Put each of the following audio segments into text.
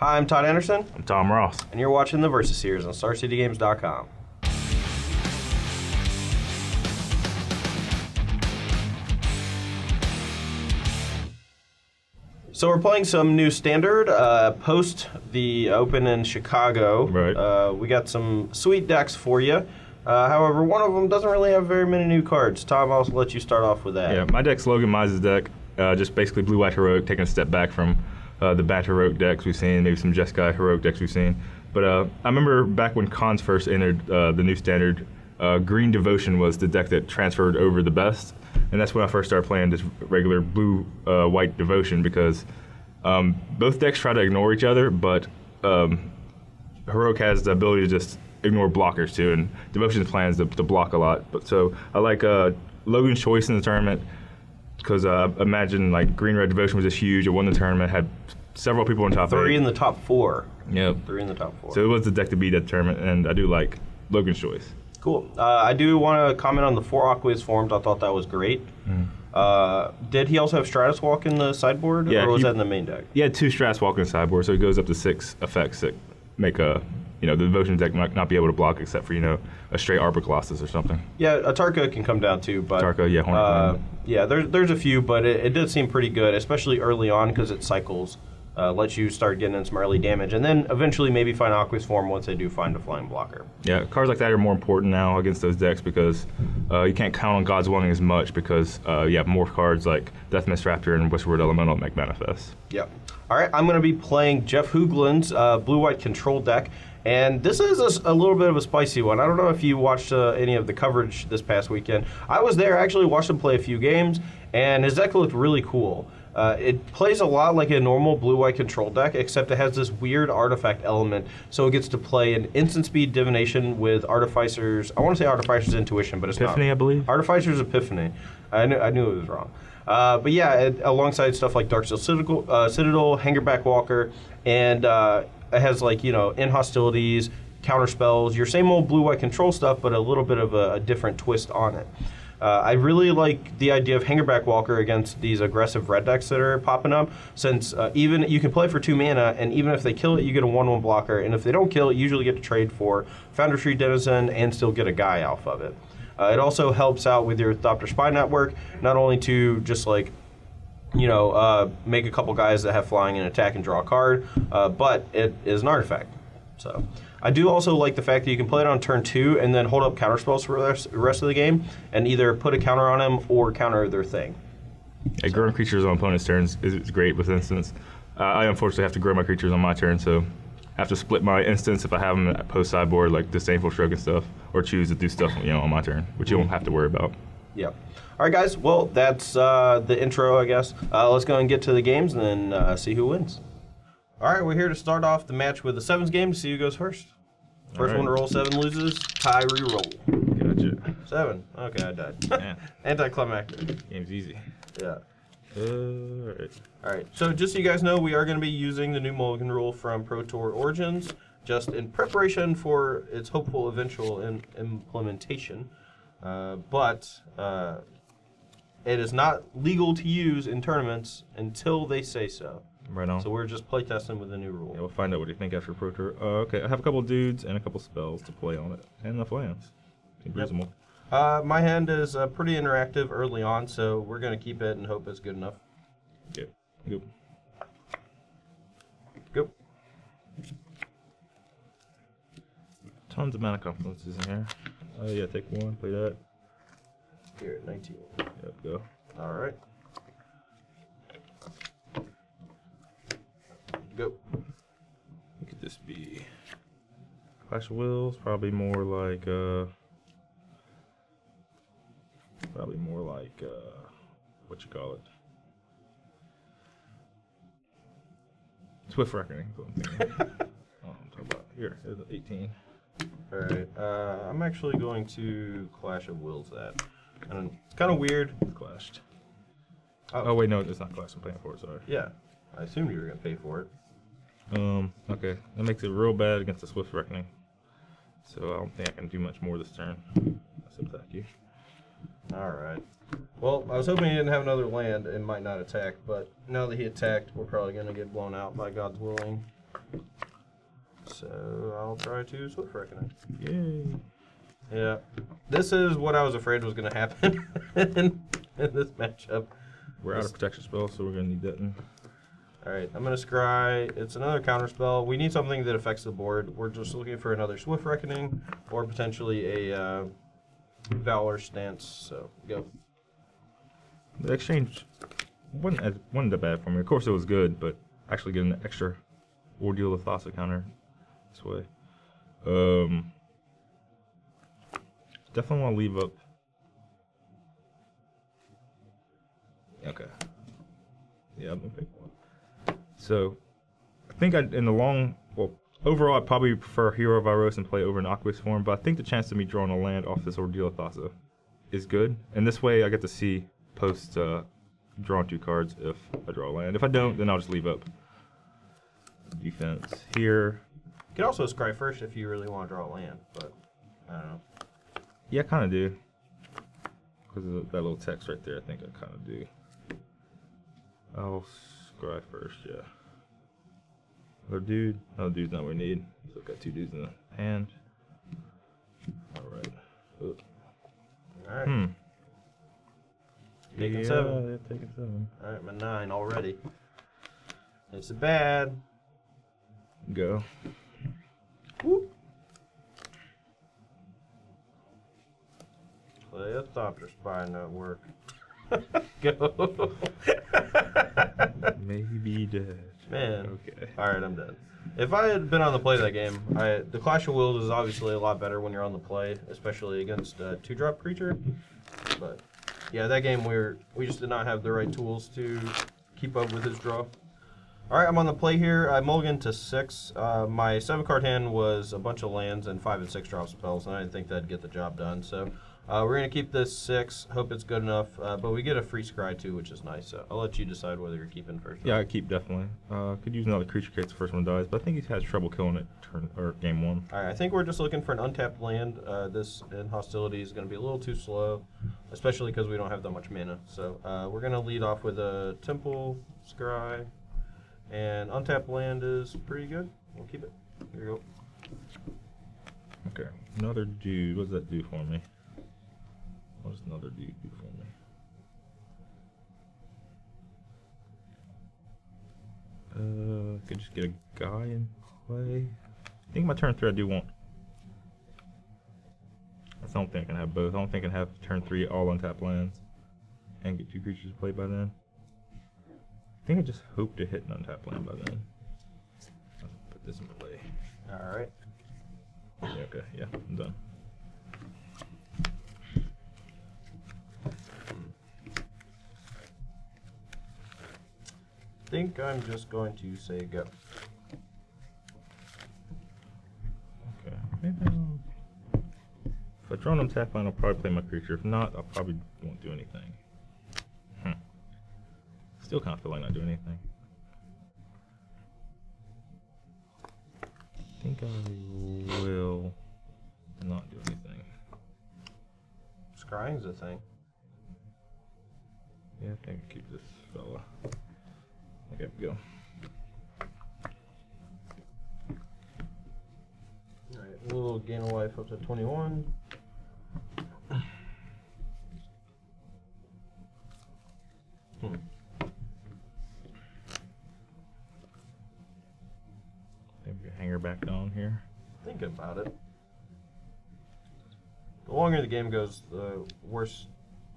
Hi, I'm Todd Anderson. I'm Tom Ross. And you're watching the Versus Series on StarCityGames.com. So we're playing some new standard post the Open in Chicago. Right. We got some sweet decks for you. However, one of them doesn't really have very many new cards. Tom, I'll let you start off with that. Yeah, my deck's Logan Mize's deck. Just basically blue-white heroic, taking a step back from the bad heroic decks we've seen, maybe some Jeskai heroic decks we've seen. But I remember back when Cons first entered the new standard, Green Devotion was the deck that transferred over the best. And that's when I first started playing just regular blue-white Devotion, because both decks try to ignore each other, but heroic has the ability to just ignore blockers too, and Devotion's plans to block a lot. But so I like Logan's choice in the tournament, because imagine like green-red Devotion was just huge. It won the tournament, had several people in top 8. 3 in the top 4. Yep. 3 in the top 4. So it was the deck to beat that tournament, and I do like Logan's choice. Cool. I do want to comment on the 4 Aqueous forms. I thought that was great. Did he also have Stratus Walk in the sideboard, yeah, or was that in the main deck? He had 2 Stratus Walk in the sideboard, so it goes up to 6 effects that make the Devotion deck might not be able to block except for, a straight Arbor Colossus or something. Yeah, a Tarka can come down too, but Tarka, yeah, Hornet. yeah, there's a few, but it did seem pretty good, especially early on because it cycles, lets you start getting in some early damage, and then eventually maybe find Aqueous form once they do find a flying blocker. Yeah, cards like that are more important now against those decks because you can't count on God's Willing as much because you have more cards like Death Mist Raptor and Whispered Elemental make manifest. Yep. All right, I'm going to be playing Jeff Hoogland's blue-white control deck. And this is a little bit of a spicy one. I don't know if you watched any of the coverage this past weekend. I was there, actually watched him play a few games, and his deck looked really cool. It plays a lot like a normal blue-white control deck, except it has this weird artifact element, so it gets to play an instant speed divination with Artificer's, I want to say Artificer's Intuition, but it's Epiphany, not. I believe? Artificer's Epiphany. I knew it was wrong. But yeah, alongside stuff like Darksteel Citadel, Hangerback Walker, and it has like, in hostilities, counter spells, your same old blue-white control stuff, but a little bit of a different twist on it. I really like the idea of Hangerback Walker against these aggressive red decks that are popping up, since even you can play for 2 mana, and even if they kill it, you get a 1/1 blocker, and if they don't kill it, you usually get to trade for Foundry Tree Denizen and still get a guy off of it. It also helps out with your Thopter Spy network, not only to just like make a couple guys that have flying and attack and draw a card, but it is an artifact. So I do also like the fact that you can play it on turn 2 and then hold up counter spells for the rest of the game and either put a counter on them or counter their thing. Yeah, growing creatures on opponent's turns is great with instants. I unfortunately have to grow my creatures on my turn, so I have to split my instants if I have them at post sideboard, like Disdainful Stroke and stuff, or choose to do stuff on my turn, which you won't have to worry about. Yep. All right, guys. Well, that's the intro, I guess. Let's go and get to the games and then see who wins. All right, we're here to start off the match with the 7s game to see who goes first. First one to roll 7 loses. Tie re-roll. Gotcha. 7. Okay, I died. Yeah. Anticlimactic. Game's easy. Yeah. Alright. All right. So just so you guys know, we are going to be using the new Mulligan rule from Pro Tour Origins, just in preparation for its hopeful eventual implementation. But it is not legal to use in tournaments until they say so. Right on. So we're just playtesting with the new rule. Yeah, we'll find out what you think after Pro Tour. Okay, I have a couple dudes and a couple spells to play on it, and enough lands. Seems reasonable. My hand is pretty interactive early on, so we're going to keep it and hope it's good enough. Yeah. Go. Go. Tons of mana confluences in here. Yeah, take 1, play that. Here at 19. Yep, go. All right. Go. What could this be? Clash of Wills, probably more like what you call it? Swift Reckoning is what I'm thinking. I'm talking about here. There's 18. All right. I'm actually going to Clash of Wills that. And it's kind of weird. Clashed. Oh wait, no, it's not Clash. I'm paying for it. Sorry. Yeah, I assumed you were gonna pay for it. Okay, that makes it real bad against the Swift Reckoning. So I don't think I can do much more this turn. So attack you. All right. Well, I was hoping he didn't have another land and might not attack, but now that he attacked, we're probably gonna get blown out by God's willing. So I'll try to Swift Reckoning. Yay. Yeah. This is what I was afraid was going to happen in this matchup. We're out of protection spell, so we're going to need that. Alright, I'm going to scry. It's another counter spell. We need something that affects the board. We're just looking for another Swift Reckoning or potentially a Valor Stance. So, go. The exchange wasn't that bad for me. Of course, it was good, but actually getting an extra Ordeal of Thassa counter this way. Definitely want to leave up. Okay. Yeah, I'm going to pick one. So, I think overall I'd probably prefer Hero of Iros and play over an Aqueous form, but I think the chance of me drawing a land off this Ordeal of Thassa is good. And this way I get to see post drawing 2 cards if I draw a land. If I don't, then I'll just leave up defense here. You can also scry first if you really want to draw a land, but I don't know. Yeah, I kind of do. Because of that little text right there, I think I kind of do. I'll scry first, yeah. Another dude. Another dude's not what we need. So I've got 2 dudes in the hand. Alright. Alright. Taking 7. Yeah, taking 7. Alright, I'm at 9 already. It's bad. Go. Whoop. Play a Thopter Spy Network. Go. Maybe dead. Man. Okay. Alright, I'm dead. If I had been on the play that game, the Clash of Wills is obviously a lot better when you're on the play, especially against a 2-drop creature. But yeah, that game we just did not have the right tools to keep up with his draw. Alright, I'm on the play here. I mulliganed to 6. My 7-card hand was a bunch of lands and 5 and 6 drop spells, and I didn't think that'd get the job done. So we're going to keep this 6. Hope it's good enough. But we get a free scry too, which is nice. So I'll let you decide whether you're keeping first. Yeah, I keep definitely. Could use another creature in case the first one dies, but I think he has trouble killing it game 1. Alright, I think we're just looking for an untapped land. This in hostility is going to be a little too slow, especially because we don't have that much mana. So we're going to lead off with a Temple, Scry, and untapped land is pretty good. We'll keep it. Here you go. Okay, another dude. What does that do for me? What does another dude do for me? Could just get a guy in play. I think my turn 3 I do want. I don't think I can have both. I don't think I can have turn 3 all untapped lands and get 2 creatures to play by then. I think I just hope to hit an untapped land by then. I'll put this in play. Alright. Yeah, okay, yeah, I'm done. I think I'm just going to say go. Okay, maybe if I draw an untapped land, I'll probably play my creature. If not, I probably won't do anything. Still kind of feel like not doing anything. I think I will not do anything. Scrying's a thing. Yeah, I think I keep this fella. Okay, go. Alright, a little gain of life up to 21. Maybe hang her back down here. Thinking about it. The longer the game goes, the worse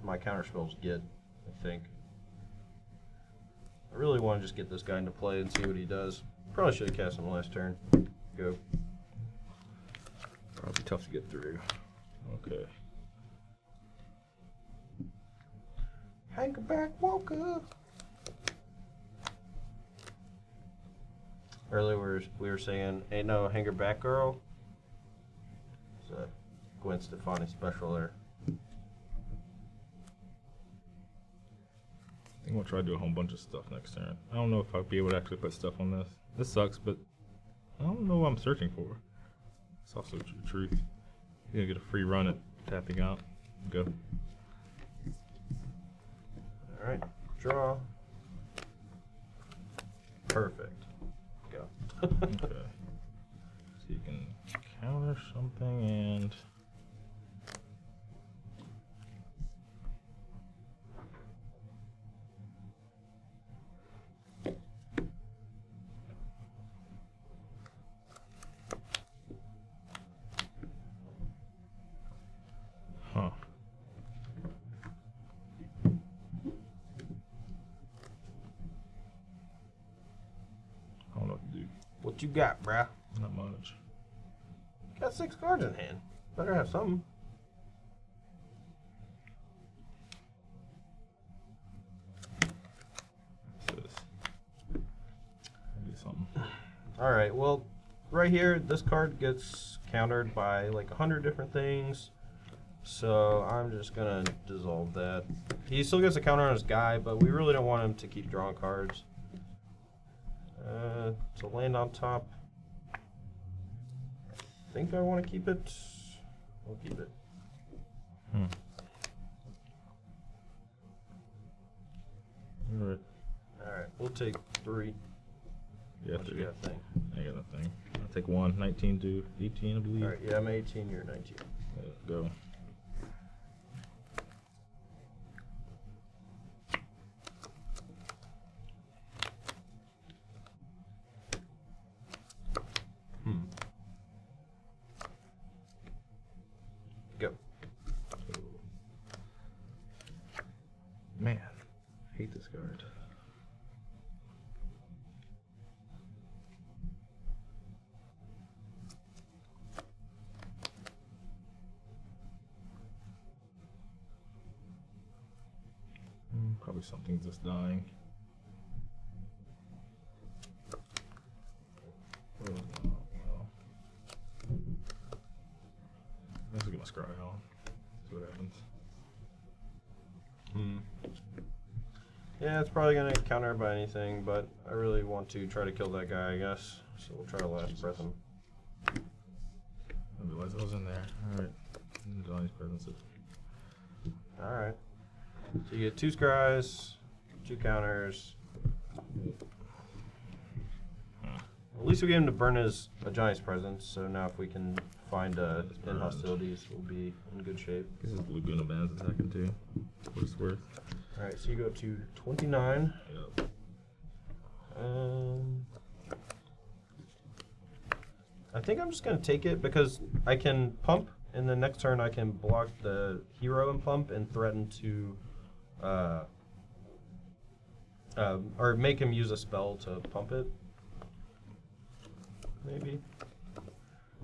my counterspells get, I think. I really want to just get this guy into play and see what he does. Probably should have cast him last turn. Go. Probably tough to get through. Okay. Hankerback Walker. Earlier we were saying, ain't no Hankerback girl. It's a Gwen Stefani special there. I think we'll try to do a whole bunch of stuff next turn. I don't know if I'll be able to actually put stuff on this. This sucks, but I don't know what I'm searching for. It's also the truth. You're gonna get a free run at tapping out. Go. Alright, draw. Perfect. Go. Okay. So you can counter something and. Huh. I don't know what to do. What you got, bruh? Not much. Got 6 cards in hand. Better have something. What's this? I'll do something. Alright, well, right here, this card gets countered by like 100 different things. So I'm just gonna dissolve that. He still gets a counter on his guy, but we really don't want him to keep drawing cards. To land on top. I think I want to keep it. We'll keep it. Alright. Alright, we'll take 3. Yeah, What 3. you got to think? I got nothing. I'll take 1. 19 to 18, I believe. Alright, yeah, I'm 18, you're 19. Go. Go. Man, I hate this card. Probably something's just dying. Oh, well. This is gonna scry on. See what happens. Yeah, it's probably going to counter by anything, but I really want to try to kill that guy, I guess. So we'll try to last breath him. I realized I was in there. Alright. Johnny's presence. Alright. So you get 2 scries, 2 counters. At least we get him to burn his Johnny's presence, so now if we can find in hostilities, we'll be in good shape. This is blue Guna Band's attacking too. What it's worth. Alright, so you go to 29. Yep. I think I'm just going to take it because I can pump, and the next turn I can block the hero and pump and threaten to, or make him use a spell to pump it. Maybe.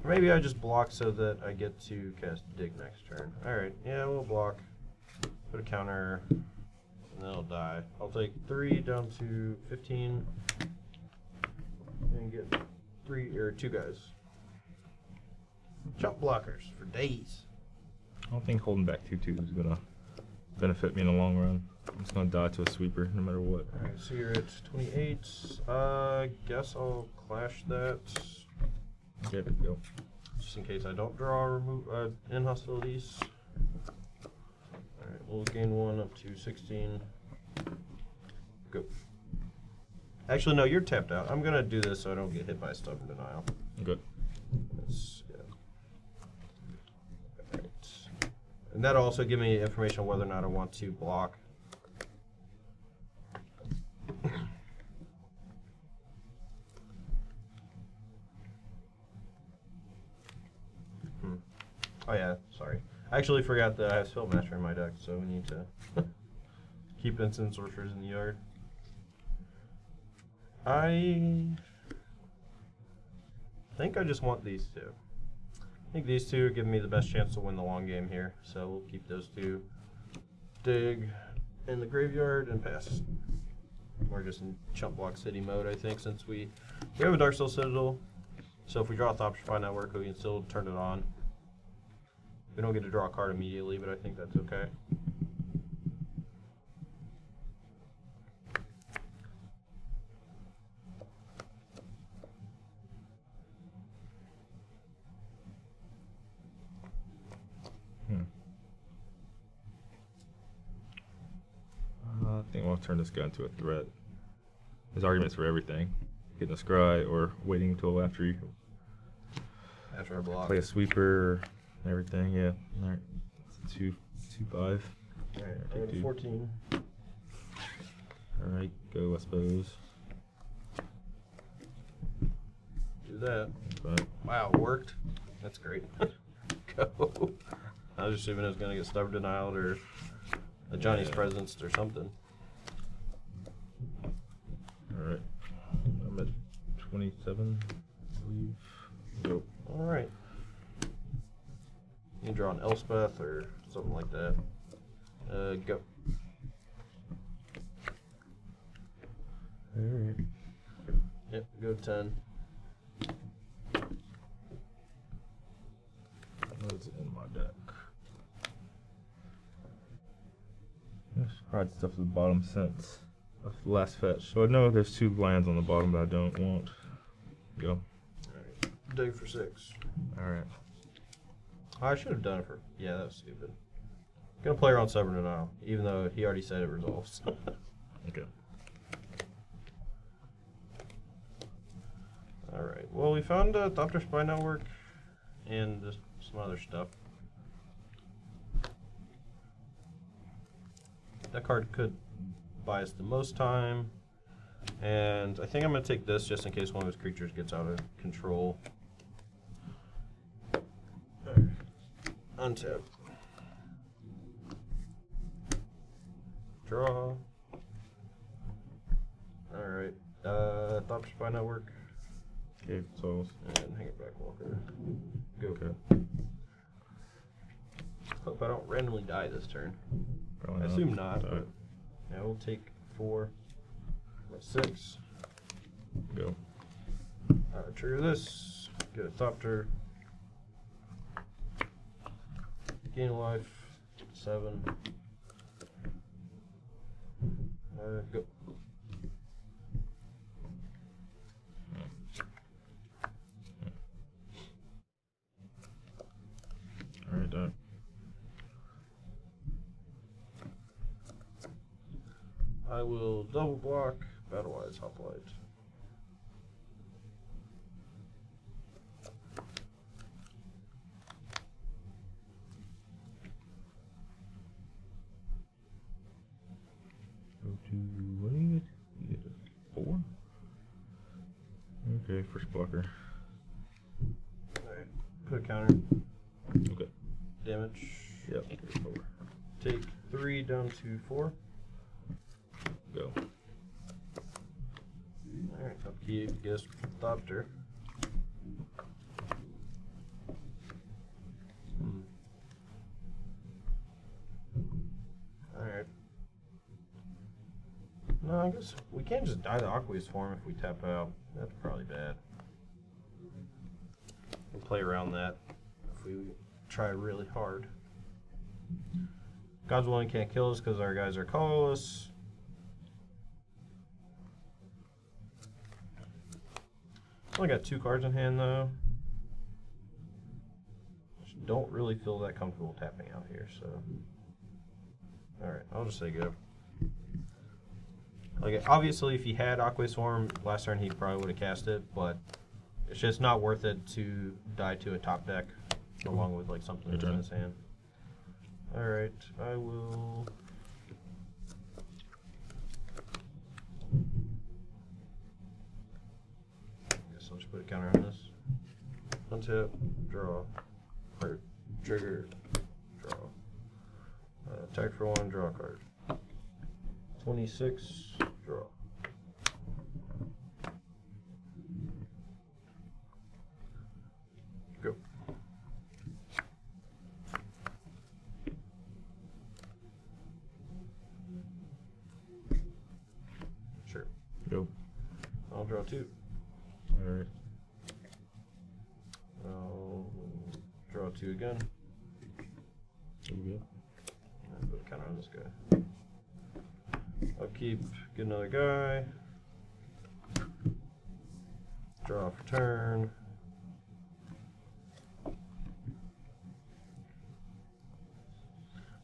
Or maybe I just block so that I get to cast Dig next turn. Alright, yeah, we'll block. Put a counter, and then it'll die. I'll take 3 down to 15, and get 2 guys. Chump blockers for days. I don't think holding back 2/2 is gonna benefit me in the long run. I'm just gonna die to a sweeper no matter what. Alright, so you're at 28. Guess I'll clash that. Okay, go. Just in case I don't draw or remove in hostilities. Alright, we'll gain 1 up to 16. Go. Actually, no, you're tapped out. I'm gonna do this so I don't get hit by stubborn denial. Good. Yeah. Alright. And that'll also give me information on whether or not I want to block. Oh yeah, sorry. I actually forgot that I have Spellmaster in my deck, so we need to keep instant sorcerers in the yard. I think I just want these 2. I think these 2 give me the best chance to win the long game here, so we'll keep those 2. Dig in the graveyard and pass. We're just in chump block city mode, I think, since we have a Darksteel Citadel. So if we draw a Thopter Network, we can still turn it on. We don't get to draw a card immediately, but I think that's okay. I think we'll turn this guy into a threat. There's arguments for everything. hitting a scry or waiting until after you After I block. play a sweeper and everything. Yeah. All right. 2, 2, 5. All right, I got a 14. All right, go. I suppose. Do that. But Wow, it worked. That's great. Go. I was assuming I was going to get stubborn denial or a Johnny's presence or something. all right, I'm at 27. I believe. Go. All right. You can draw an Elspeth or something like that. Go. All right. Yep, go 10. What's in my deck? Yes, cried stuff at the bottom since the last fetch. So I know there's 2 lands on the bottom that I don't want. Go. Alright, dig for 6. Alright. I should have done it for. Yeah, that was stupid. Gonna play around Stubborn Denial, even though he already said it resolves. Okay. Alright, well, we found Dr. Spy Network and just some other stuff. That card could buy us the most time, and I think I'm going to take this just in case one of his creatures gets out of control. Untap. Draw. Alright, Dr. Spy Network. Okay, so. And hang it back, Walker. Go. Okay. Hope I don't randomly die this turn. Probably I not. assume not, but yeah, we'll take 4. 6. Go. Trigger this. Get a Thopter. Gain a life. 7. Go. Alright, done. I will double block Battlewise Hoplite. Go to what do you get? You get a 4? Okay, first blocker. Alright, put a counter. Okay. Damage. Yep. 4. Take 3 down to 4. Go. Alright, upkeep, guess Thopter. Alright. No, I guess we can't just die the Aqueous form if we tap out. That's probably bad. We'll play around that if we try really hard. God's Willing can't kill us because our guys are colorless. Only got 2 cards in hand though. Just don't really feel that comfortable tapping out here, so. Alright, I'll just say go. Like, obviously, if he had Aqueous Form last turn, he probably would have cast it, but it's just not worth it to die to a top deck along with like something that's in his hand. Alright, I will. Guess I'll just put a counter on this. Untap, draw, or trigger, draw. Attack for 1, draw a card. 26, draw. Go. Sure. Go. I'll draw 2. Alright. I'll draw 2 again. There we go. And put a counter on this guy. Upkeep, get another guy. Draw for turn.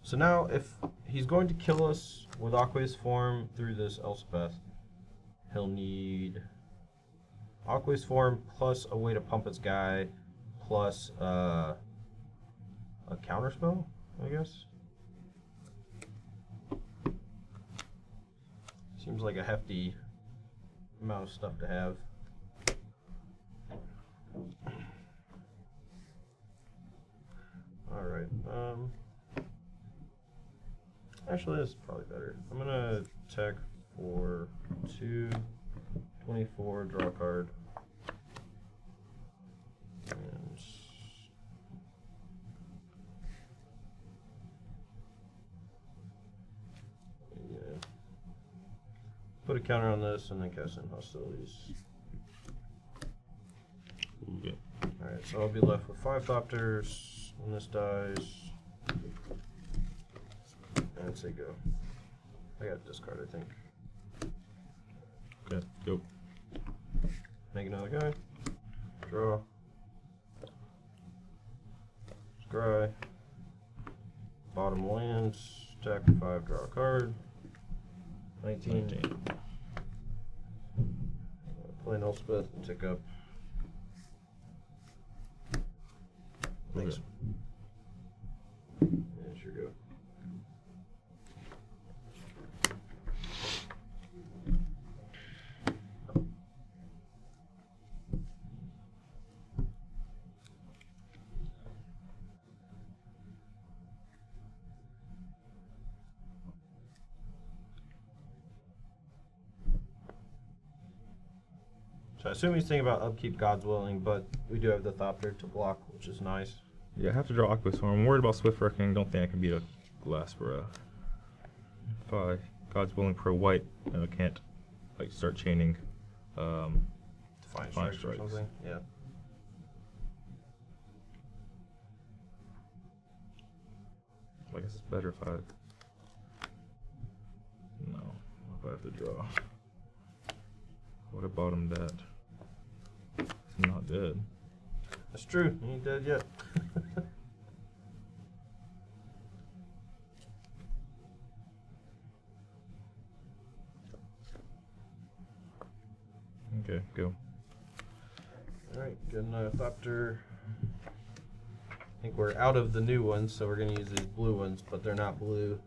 So now, if he's going to kill us with Aqueous Form through this Elspeth, he'll need Aqua's form plus a way to pump its guy plus a counterspell, I guess. Seems like a hefty amount of stuff to have. Alright, actually this is probably better. I'm gonna attack for 224, draw a card. And yeah. Put a counter on this and then cast in hostilities. Okay. Alright, so I'll be left with 5 Thopters when this dies. And say go. I got to discard, I think. Okay, go. Make another guy. Draw. Scry. Bottom lands. Attack for 5, draw a card. 19. Play Elspeth and tick up. Thanks. Yeah, sure go. So I assume he's thinking about upkeep, God's willing, but we do have the Thopter to block, which is nice. Yeah, I have to draw Aqua's Form. I'm worried about Swift Reckoning. Don't think I can beat a Glaspera. If I God's willing pro white, and I can't like start chaining Defiant strikes or something. Yeah. I guess it's better if I. No, if I have to draw. Would have bottomed that. It's not dead. That's true. He ain't dead yet. Okay, go. Alright, get another Thopter. I think we're out of the new ones, so we're going to use these blue ones, but they're not blue.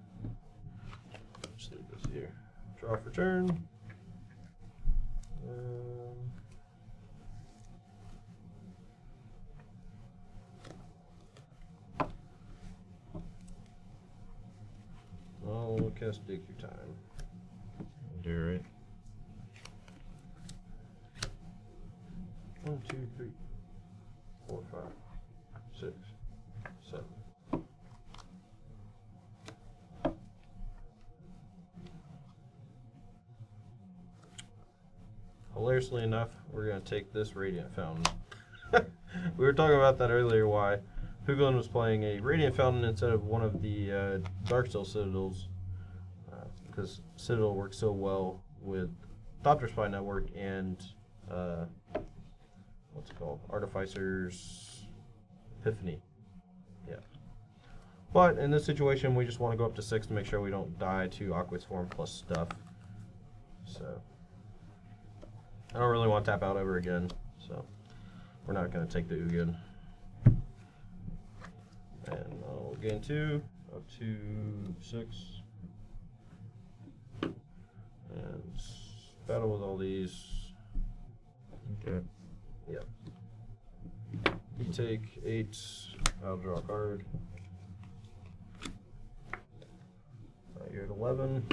Just leave this here. Draw for turn. I'll cast Dig Through Time. Do right. 1, 2, 3, 4, 5, 6, 7. Hilariously enough, we're going to take this Radiant Fountain. We were talking about that earlier, why Hooglin was playing a Radiant Fountain instead of one of the Darksteel Citadels, because Citadel works so well with Thopter Spy Network and what's it called? Artificer's Epiphany. Yeah. But in this situation, we just want to go up to 6 to make sure we don't die to Aqua's Form plus stuff. So I don't really want to tap out ever again, so we're not going to take the Ugin. And I'll gain 2 up to 6. And battle with all these. Okay. Yep. You take 8, I'll draw a card. You're at 11.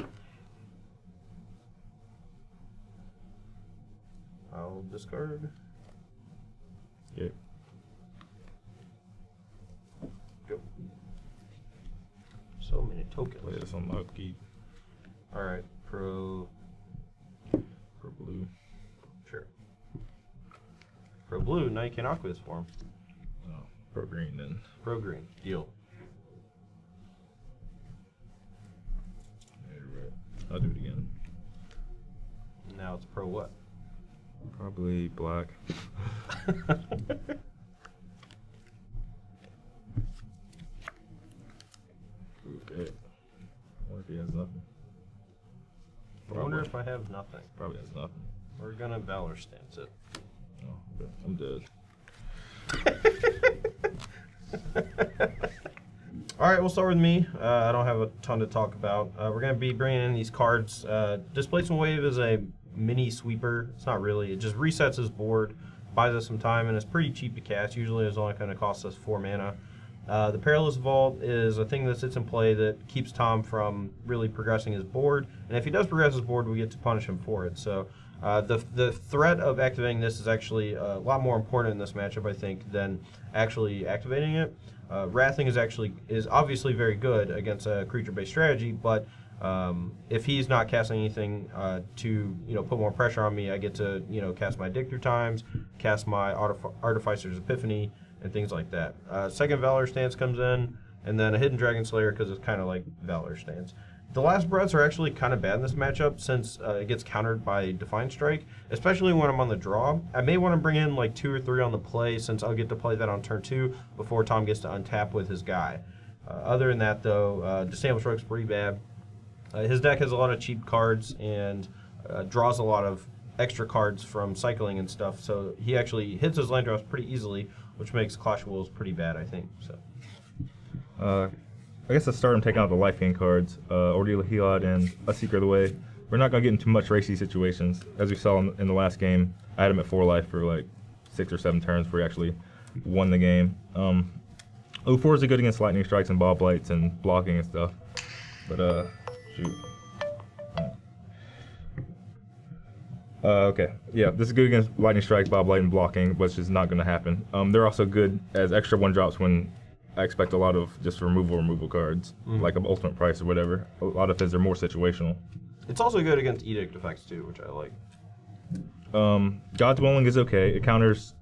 I'll discard. Okay. Go. So many tokens. Play this on my upkeep. Alright, pro blue. Sure. Pro blue, now you can Aqua's Form. Oh, pro green then. Pro green, deal. Yeah, you're right. I'll do it again. Now it's pro what? Probably black. Okay. I wonder if he has nothing. I wonder if I have nothing. Probably has nothing. We're gonna Valor Stance it. I'm dead. All right, we'll start with me. I don't have a ton to talk about. We're going to be bringing in these cards. Displacement Wave is a mini sweeper. It's not really. It just resets his board, buys us some time, and it's pretty cheap to cast. Usually it's only going to cost us 4 mana. The Perilous Vault is a thing that sits in play that keeps Tom from really progressing his board. And if he does progress his board, we get to punish him for it. So the threat of activating this is actually a lot more important in this matchup, I think, than actually activating it. Wrathing is obviously very good against a creature-based strategy, but if he's not casting anything to put more pressure on me, I get to cast my Dictor Times, cast my Artificer's Epiphany, and things like that. Second Valor Stance comes in, and then a Hidden Dragon Slayer because it's kind of like Valor Stance. The last breaths are actually kind of bad in this matchup since it gets countered by Defiant Strike, especially when I'm on the draw. I may want to bring in like 2 or 3 on the play since I'll get to play that on turn 2 before Tom gets to untap with his guy. Other than that, though, Disdainful Stroke's pretty bad. His deck has a lot of cheap cards and draws a lot of extra cards from cycling and stuff, so he actually hits his land drops pretty easily, which makes Clash of Wills pretty bad, I think. So. I guess let's start him taking out the life gain cards, Ordeal of Helot and A Secret of the Way. We're not going to get into much racy situations. As we saw in the last game, I had him at 4 life for like 6 or 7 turns before he actually won the game. 04 is good against lightning strikes and bob blights and blocking and stuff. But, shoot. Okay, yeah, this is good against lightning strike, bob blight, and blocking, which is not going to happen. They're also good as extra 1-drops when I expect a lot of just removal cards, like Ultimate Price or whatever. A lot of his are more situational. It's also good against Edict effects too, which I like. God's Dwelling is okay. It counters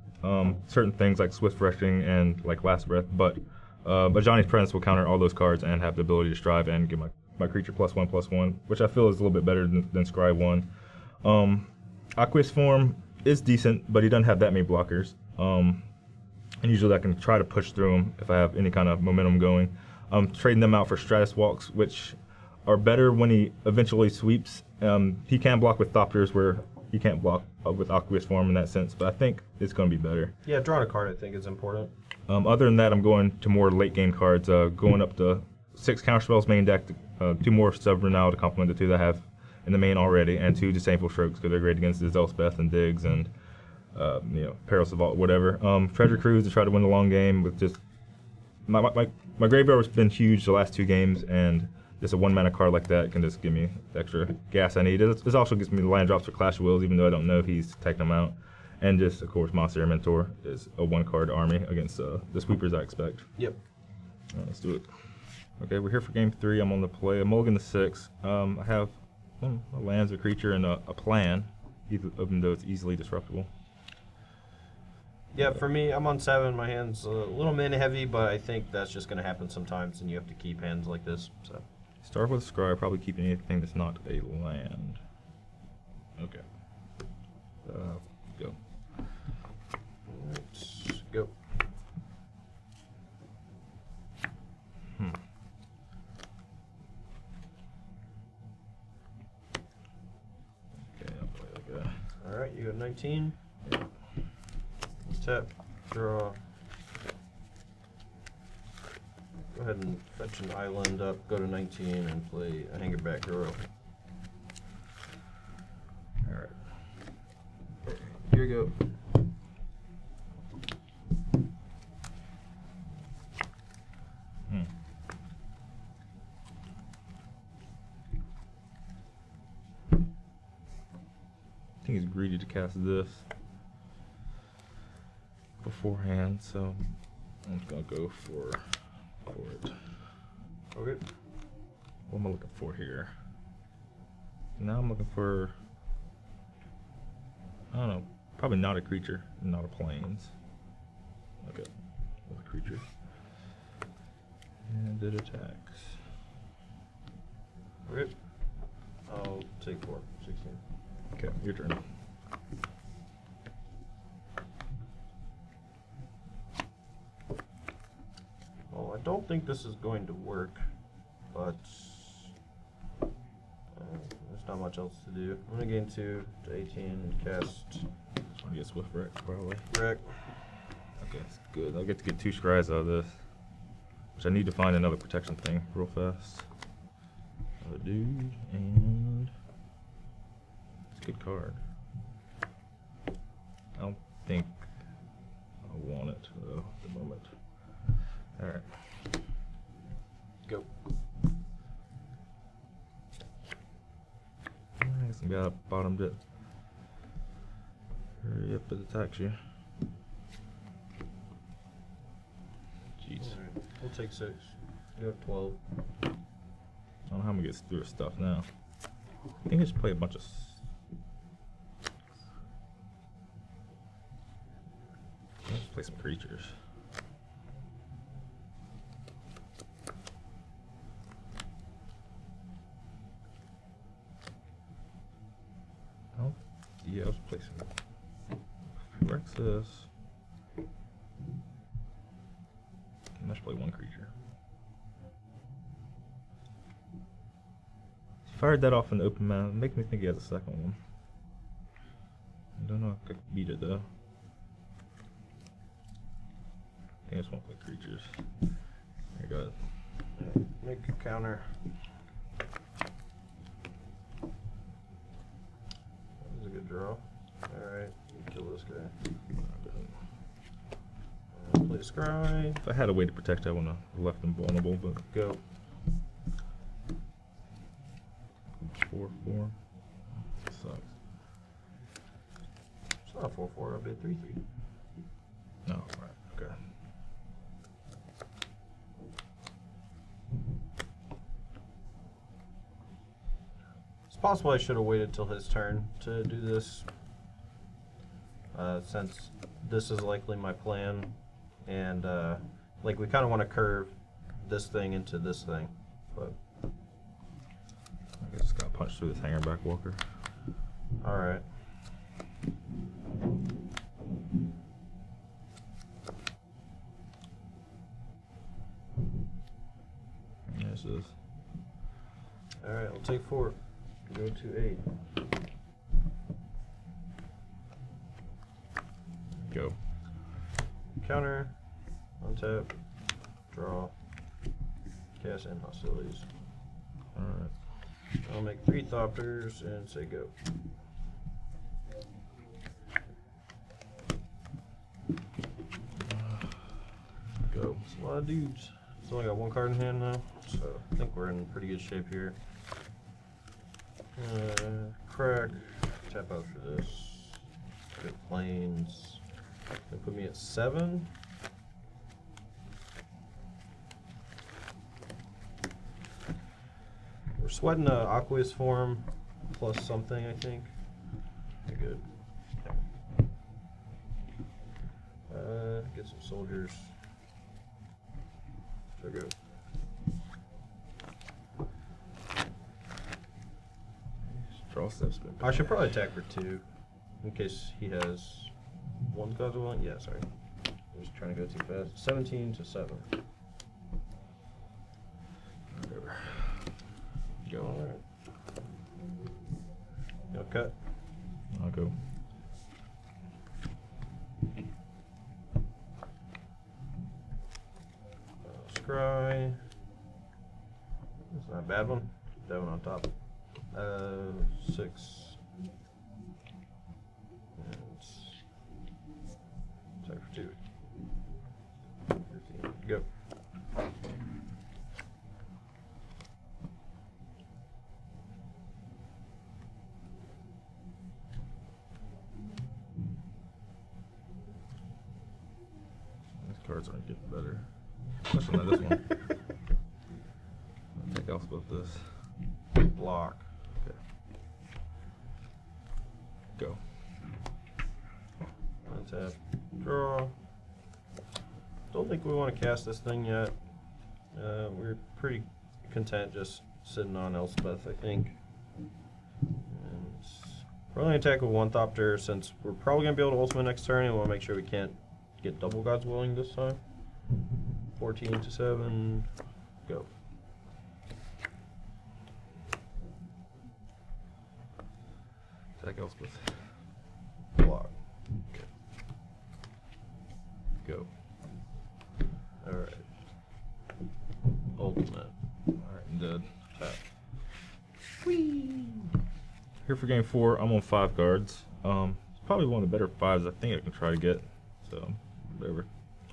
certain things like Swift Rushing and like Last Breath, but Johnny's Presence will counter all those cards and have the ability to Strive and give my creature +1/+1, which I feel is a little bit better than Scry 1. Aqueous Form is decent, but he doesn't have that many blockers. And usually I can try to push through them if I have any kind of momentum going. Trading them out for Stratus Walks, which are better when he eventually sweeps. He can block with Thopters where he can't block with Aqueous Form in that sense, but I think it's going to be better. Yeah, drawing a card I think is important. Other than that, I'm going to more late game cards, going up to 6 Counterspells main deck, 2 more Stubborn now to complement the 2 that I have in the main already, and 2 Disdainful Strokes because they're great against Elspeth and Diggs and Perilous Vault, whatever. Treasure Cruise to try to win the long game with just my graveyard has been huge the last 2 games, and just a 1-mana card like that can just give me the extra gas I need. This also gives me the land drops for Clash of Wills, even though I don't know if he's taking them out. And just, of course, Monster Mentor is a 1-card army against the sweepers I expect. Yep. Let's do it. Okay, we're here for game 3. I'm on the play. I'm mulligan to 6. I have a lands, a creature, and a plan, even though it's easily disruptible. Yeah, for me, I'm on 7. My hand's a little mana heavy, but I think that's just going to happen sometimes, and you have to keep hands like this. So. Start with Scry, probably keep anything that's not a land. Okay. Go. Let's go. Okay, I'll play like that. Alright, you got 19. Yeah. Tap, draw. Go ahead and fetch an island up, go to 19, and play a Hangerback Hero. Alright. Here we go. I think he's greedy to cast this beforehand, so I'm just gonna go for it. Okay. What am I looking for here? Now I'm looking for, I don't know, probably not a creature, not a plains. Okay, with a creature. And it attacks. Okay. I'll take 4, 16. Okay, your turn. Well, I don't think this is going to work, but there's not much else to do. I'm going to gain 2 to 18 and cast I get Swift Wreck, probably. Wreck. Okay, that's good. I'll get to get 2 scries out of this. Which I need to find another protection thing real fast. Another dude, and it's a good card. I don't think I want it though at the moment. Alright. Go. Some guy bottomed it. Hurry up, it attacks you. Jeez. Right. We'll take 6. You have 12. I don't know how I'm gonna get through this stuff now. I think I just play a bunch of. Let's play some creatures. Oh, yeah, let's play some. Rexus. Let's play 1 creature. Fired that off in the open mount. It makes me think he has a second one. I don't know if I could beat it though. I think I just want to play creatures. There you go. Yeah, make a counter. That was a good draw. Alright, kill this guy. Play scry. If I had a way to protect, I would have left him vulnerable, but Go. 4/4. Sucks. It's not a 4/4, it'll be a 3/3. No, right, okay. It's possible I should have waited till his turn to do this, since this is likely my plan, and like we kind of want to curve this thing into this thing, but I just got punched through this hangerback walker. all right. Yeah, this is. All right, I'll take 4. Go to 8. Go. Counter, untap, draw, cast in hostilities. Alright. I'll make 3 Thopters and say go. Go. It's a lot of dudes. It's only got 1 card in hand now, so I think we're in pretty good shape here. Crack, tap out for this. Good planes. Gonna put me at 7. We're sweating Aqueous form plus something, I think. Very good. Get some soldiers. So go. Draw steps. I should probably attack for 2 in case he has 1 God's Willing. Yeah, sorry. I'm just trying to go too fast. 17 to 7. Whatever. Go. Alright. You'll cut. I'll go. Scry. That's not a bad one. That one on top. 6. And attack for 2. 15. Go. These cards aren't getting better. Especially not this one. I'll take Elspeth this. Block. Okay. Go. Untap. Draw. Don't think we want to cast this thing yet. We're pretty content just sitting on Elspeth, I think. And we're only attack with 1 Thopter since we're probably going to be able to ultimate next turn, and we want to make sure we can't get double God's Willing this time. 14 to 7. Go. Attack Elspeth. Block. Go. Alright. Ultimate. Alright, I'm dead. Tap. Whee! Here for game 4, I'm on 5 cards. It's probably one of the better 5s I think I can try to get. So, whatever.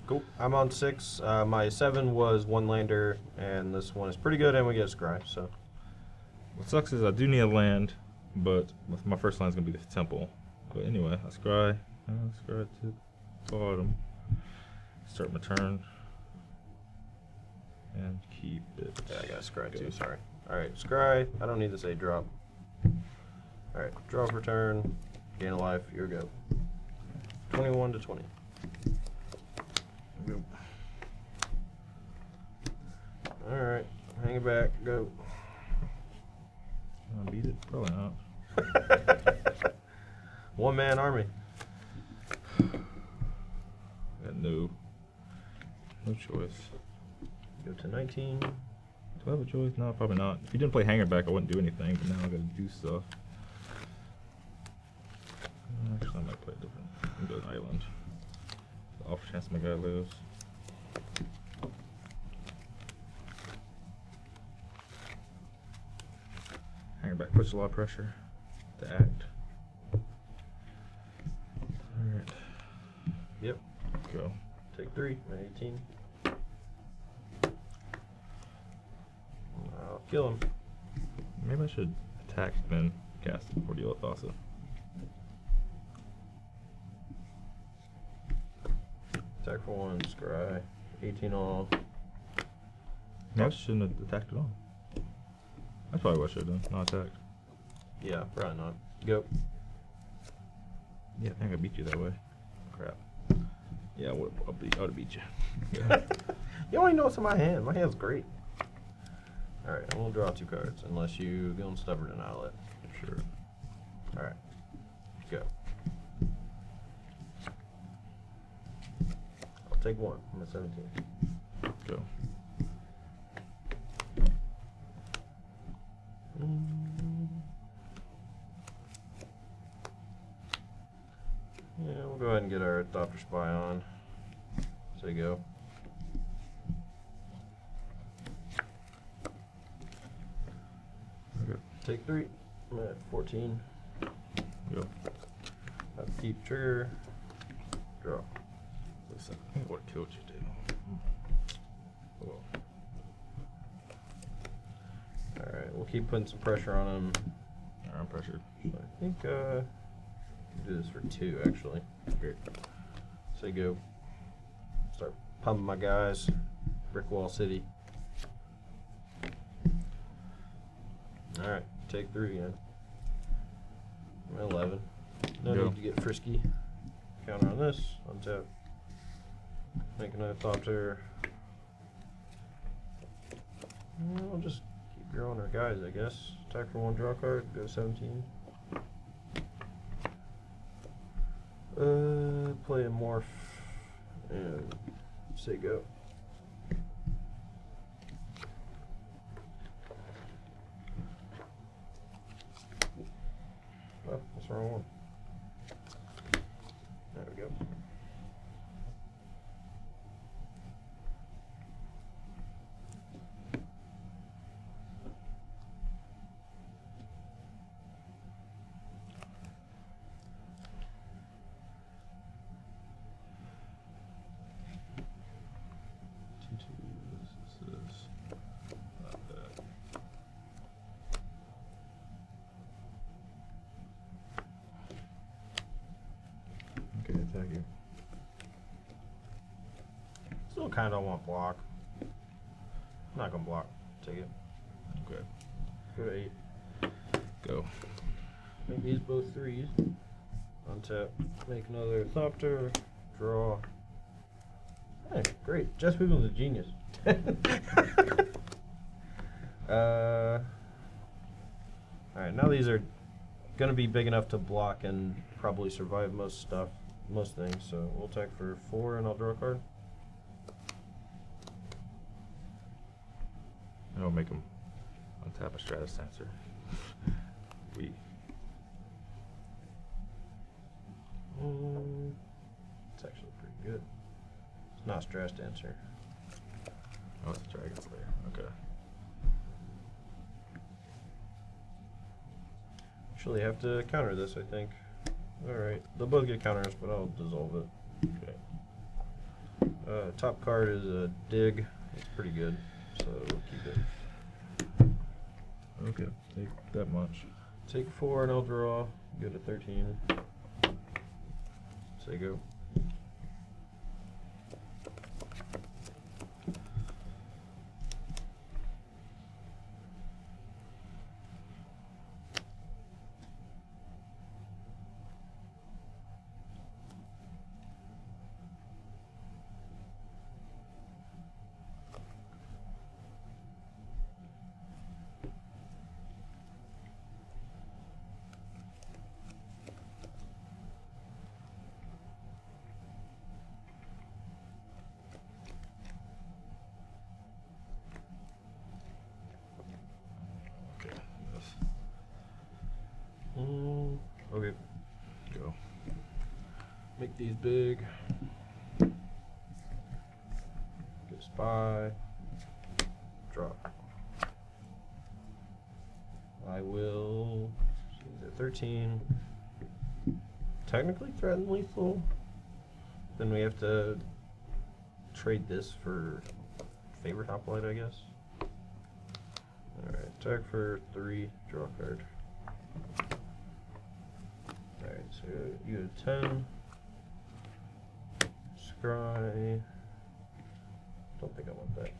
Cool. I'm on 6. My 7 was 1 lander, and this one is pretty good, and we get a scry, so. What sucks is I do need a land, but my first land's going to be the temple. But anyway, I scry. Scry to the bottom. Start my turn. And keep it. Yeah, I got a scry too, sorry. Alright, scry. I don't need this 8 drop. Alright, draw for turn. Gain a life. Your go. 21 to 20. Go. Alright, hang it back. Go. Can I beat it? Probably not. One-man army. Got no choice. Go to 19. Do I have a choice? No, probably not. If you didn't play hanger back, I wouldn't do anything, but now I gotta do stuff. Actually, I might play different. I'm going to island. Off chance my guy lives. Hanger back puts a lot of pressure to act. Alright. Yep. Go. Take 3. 18. I'll kill him. Maybe I should attack then cast it before deal with Thassa. Attack for 1, scry. 18 all. Maybe I shouldn't have attacked at all. That's probably what I should have done. Not attacked. Yeah, probably not. Go. Yeah, I think I beat you that way. Crap. Yeah, I would have beat you. You don't even know what's in my hand. My hand's great. Alright, I'm gonna draw 2 cards unless you go on stubborn and outlet. Sure. Alright. Go. I'll take 1. I'm at 17. Go. Yeah, we'll go ahead and get our Adopter Spy on. Say go. Okay. Take 3. I'm at 14. Go. Keep trigger. Draw. Listen, I think what killed you, dude. Oh, well. Alright, we'll keep putting some pressure on him. Alright, I'm pressured. I think, do this for 2, actually. Great. Say go. Start pumping my guys. Brick Wall City. Alright, take 3 again. I'm at 11. No Go. need to get frisky. Counter on this. Untap. Make another Thopter. I'll just keep growing our guys, I guess. Attack for 1, draw card. Go to 17. Play a morph and say go. Oh, that's the wrong one. There we go. This is not bad. Okay, attack you. Still kind of want block. I'm not gonna block. Take it. Okay. Go to 8. Go. Make these both 3s. Untap. Make another Thopter. Draw. Hey, great. Jess Wiggum's a genius. Alright, now these are gonna be big enough to block and probably survive most things. So we'll attack for 4 and I'll draw a card. And I'll make him untap a Stratus Dancer. It's actually pretty good. Not Stress Dancer. Oh, it's Dragon Slayer. Okay. Actually, have to counter this, I think. Alright, they'll both get counters, but I'll dissolve it. Okay. Top card is a Dig. It's pretty good, so we'll keep it. Okay, take that much. Take 4 and I'll draw. Go to 13. Say go. Okay. Go. Make these big. Get a spy. Drop. I will. See, 13. Technically threaten lethal. Then we have to trade this for favorite hoplite, I guess. Alright, attack for 3, draw a card. Alright, so you go to 10. Scry. Don't think I want that.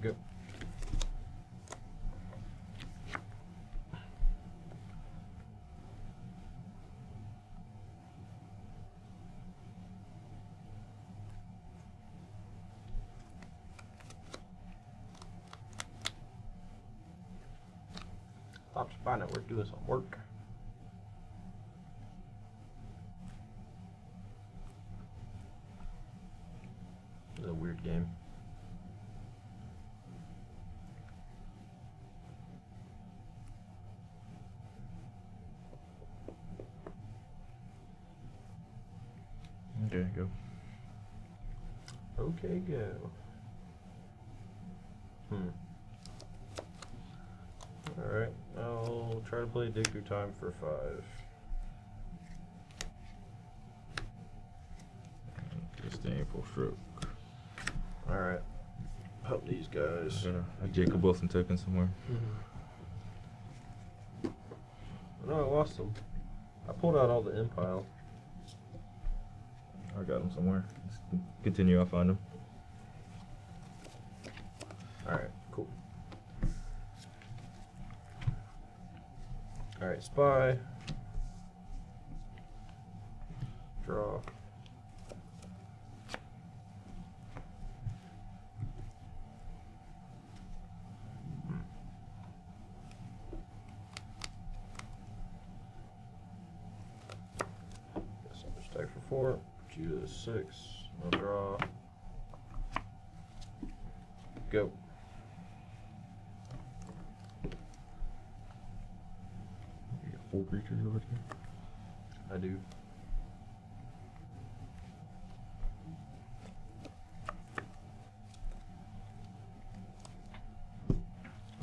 Go. Stop spying at work, doing some work. This is a weird game. Okay, go. Okay, go. Alright, I'll try to play Dig Through Time for 5. Disdain full stroke. Alright. Help these guys. Got a Jacob Wilson token somewhere. No, I lost them. I pulled out all the Empile. I got him somewhere. Let's continue, I'll find him. Alright, cool. Alright, spy. Draw. Guess I'll just stack for 4. Put you to 6. I'll draw. Go. You got 4 creatures over here? I do.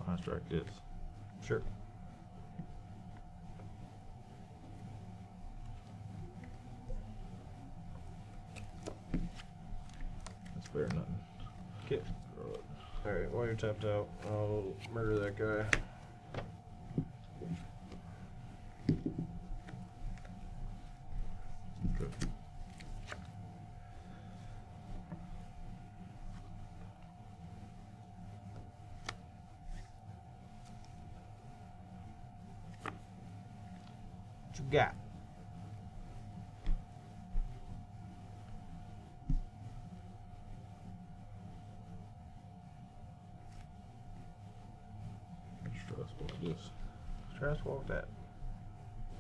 I'll strike this. Sure. That's fair or nothing. Okay. Alright, while you're tapped out, I'll murder that guy. Good. What you got? Stressful this. Stress walk that.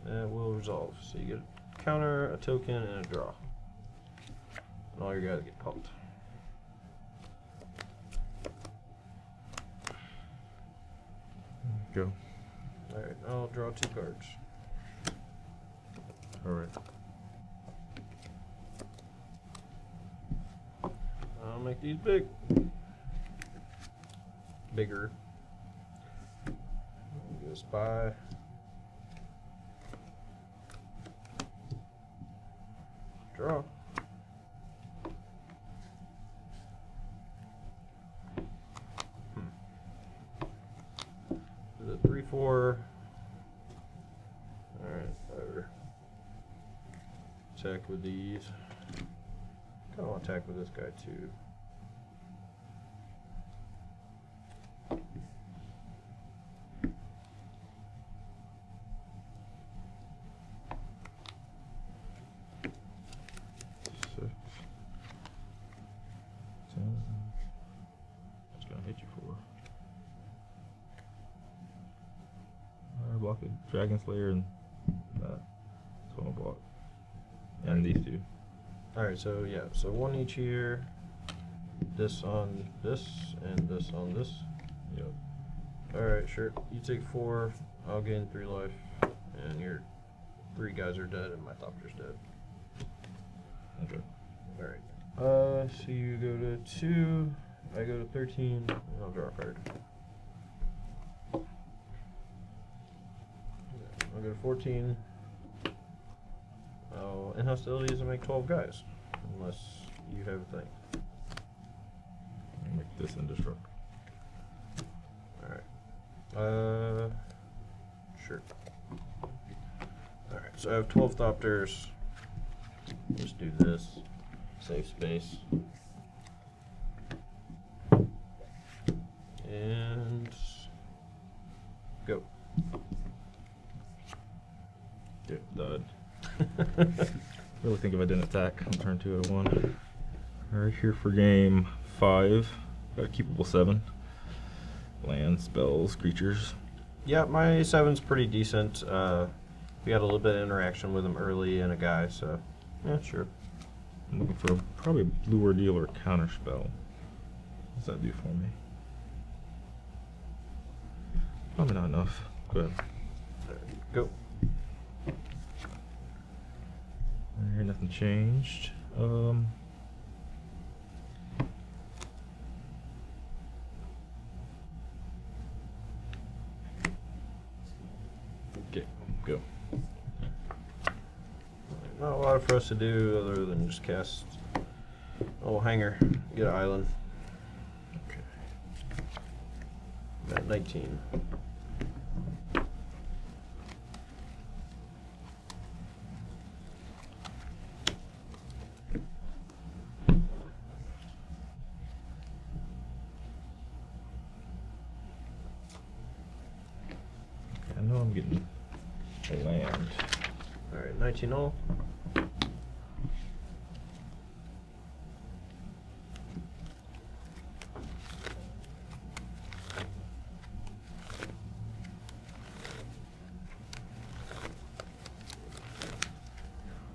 And it will resolve. So you get a counter, a token, and a draw. And all your guys get pumped. Go. Alright, I'll draw 2 cards. All right. I'll make these bigger. Get a spy. Draw. Is it 3-4? Alright, whatever. Attack with these. Kinda wanna attack with this guy too. That's gonna hit you for. Block the Dragon Slayer and that. That's what I'll block. And these two. Alright, so yeah, so one each here. This on this and this on this. Yep. Alright, sure. You take 4, I'll gain 3 life, and your 3 guys are dead and my Thopter's dead. Okay. Alright. So you go to 2, I go to 13, and I'll draw a card. I'll go to 14. In hostilities, I make 12 guys, unless you have a thing. I'll make this indestructible. Alright. Sure. Alright, so I have 12 Thopters. Just do this. Save space. And go. Get dud. Really think if I didn't attack on turn 2 at a 1. Alright, here for game 5. Got a keepable 7. Land, spells, creatures. Yeah, my 7's pretty decent. We had a little bit of interaction with him early and a guy, so yeah, sure. I'm looking for probably a blue ordeal or counter spell. What's that do for me? Probably not enough. Go ahead. Go. Alright, nothing changed. Okay, go. Not a lot for us to do other than just cast a hanger, get an island. Okay. Got 19. I know I'm getting a land. Alright, 19 all.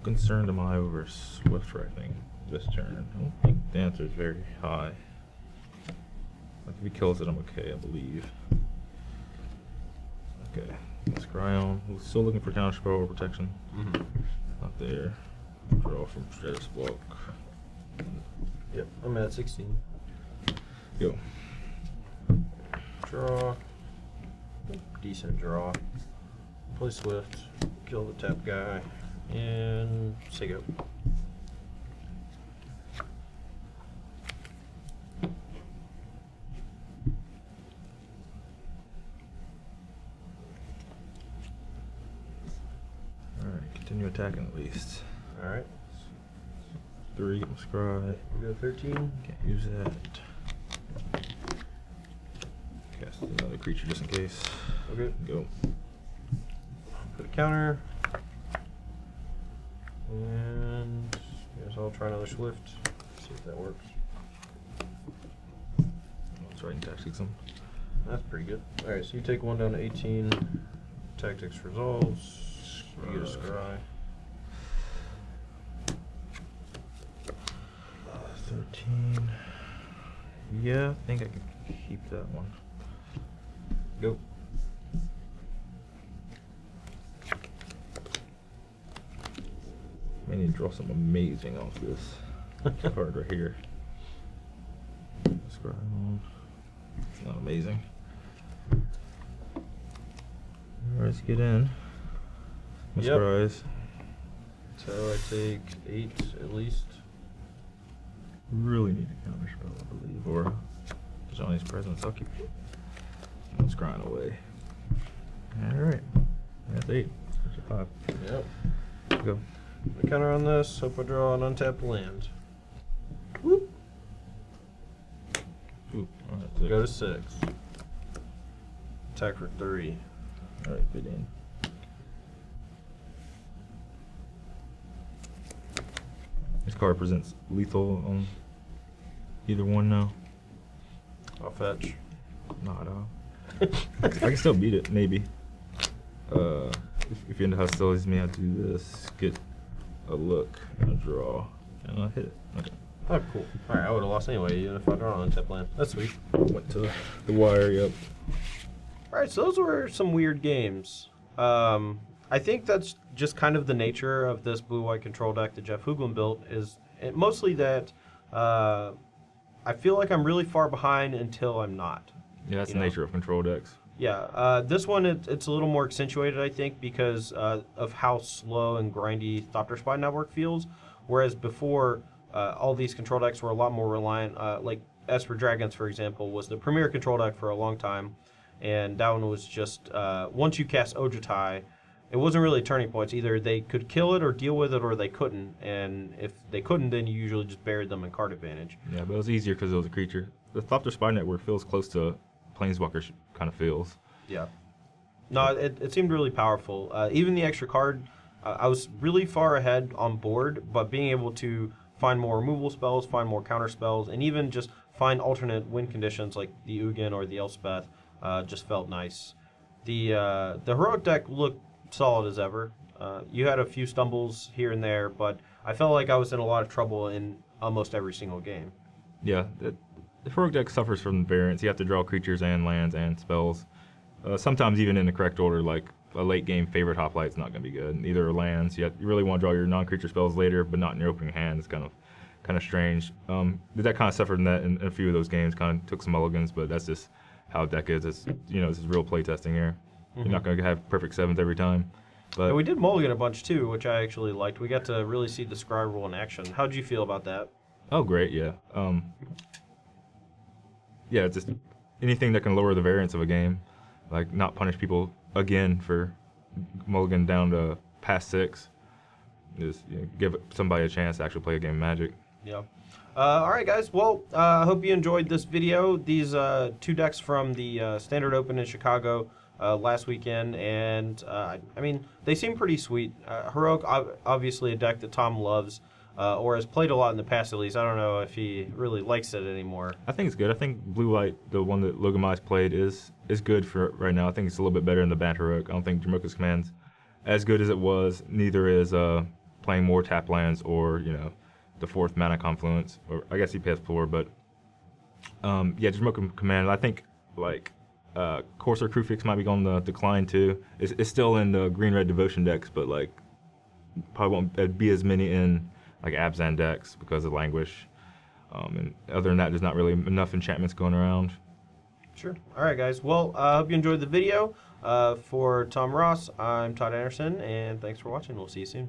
Concerned am I over Swift Writing this turn? I don't think the answer is very high. Like if he kills it, I'm okay, I believe. Okay, let's Cryon. We're still looking for counterspell or protection. Not there. Draw from status block. Yep, I'm at 16. Go. Draw. Decent draw. Play Swift. Kill the tap guy. And say go. Alright, continue attacking at least. Alright. 3, get my scry. We go 13. Can't use that. Cast another creature just in case. Okay. Go. Put a counter. And I guess I'll try another Swift. See if that works. Let's write in tactics them. That's pretty good. Alright, so you take 1 down to 18. Tactics resolves. You get a scry. 13. Yeah, I think I can keep that one. Go. may need to draw something amazing off this card right here. Scry. It's not amazing. Alright, let's get in. Surprise. So I take 8 at least. Really need a counter spell, I believe, or Johnny's presence. I'll keep one scrying away. Alright. That's 8. That's a 5. Yep. Go. The counter on this, hope I draw an untapped land. Whoop. Ooh, alright, 6. Go to 6. Attack for 3. Alright, fit in. This card presents lethal on either one now. I'll fetch. Not at all. I can still beat it, maybe. If you're into hostilities, me, I do this, get a look and a draw, and I'll hit it. Okay. Oh, cool. Alright, I would have lost anyway, even if I draw an untapped land. That's sweet. Went to the wire, yep. Alright, so those were some weird games. I think that's just kind of the nature of this blue-white control deck that Jeff Hoogland built, is mostly that I feel like I'm really far behind until I'm not. Yeah, that's the nature of control decks. Yeah, this one, it's a little more accentuated, I think, because of how slow and grindy Thopter Spy Network feels, whereas before, all these control decks were a lot more reliant, like Esper Dragons, for example, was the premier control deck for a long time, and that one was just, once you cast Ojutai, it wasn't really turning points. Either they could kill it or deal with it, or they couldn't. And if they couldn't, then you usually just buried them in card advantage. Yeah, but it was easier because it was a creature. The Thopter Spy Network feels close to Planeswalker kind of feels. Yeah. No, it seemed really powerful. Even the extra card, I was really far ahead on board, but being able to find more removal spells, find more counter spells, and even just find alternate win conditions like the Ugin or the Elspeth just felt nice. The Heroic deck looked solid as ever. You had a few stumbles here and there, but I felt like I was in a lot of trouble in almost every single game. Yeah, the Heroic deck suffers from variance. You have to draw creatures and lands and spells. Sometimes even in the correct order, like a late game favorite Hoplite's not going to be good. Neither are lands. You really want to draw your non-creature spells later, but not in your opening hand. It's kind of strange. The deck kind of suffered in that in a few of those games. Kind of took some mulligans, but that's just how the deck is. It's, this is real play testing here. You're not going to have perfect 7th every time. But and we did mulligan a bunch too, which I actually liked. We got to really see the scry rule in action. How'd you feel about that? Oh, great, yeah. Yeah, just anything that can lower the variance of a game, like not punish people again for mulligan down to past 6. Just give somebody a chance to actually play a game of Magic. Yeah. All right, guys. Well, I hope you enjoyed this video. These 2 decks from the Standard Open in Chicago last weekend, and I mean, they seem pretty sweet. Heroic, obviously a deck that Tom loves, or has played a lot in the past at least. I don't know if he really likes it anymore. I think it's good. I think Blue-White, the one that Logan Mize played, is good for right now. I think it's a little bit better than the Bat Heroic. I don't think Jamoka's Command's as good as it was. Neither is playing more tap lands or, the 4th mana confluence. Or I guess he plays 4, but yeah, Jamoka Command, I think, like, Corsair Crewfix might be on the decline too. It's still in the green-red devotion decks, but like probably won't be as many in like Abzan decks because of Languish. And other than that, there's not really enough enchantments going around. Sure. All right, guys. Well, I hope you enjoyed the video. For Tom Ross, I'm Todd Anderson, and thanks for watching. We'll see you soon.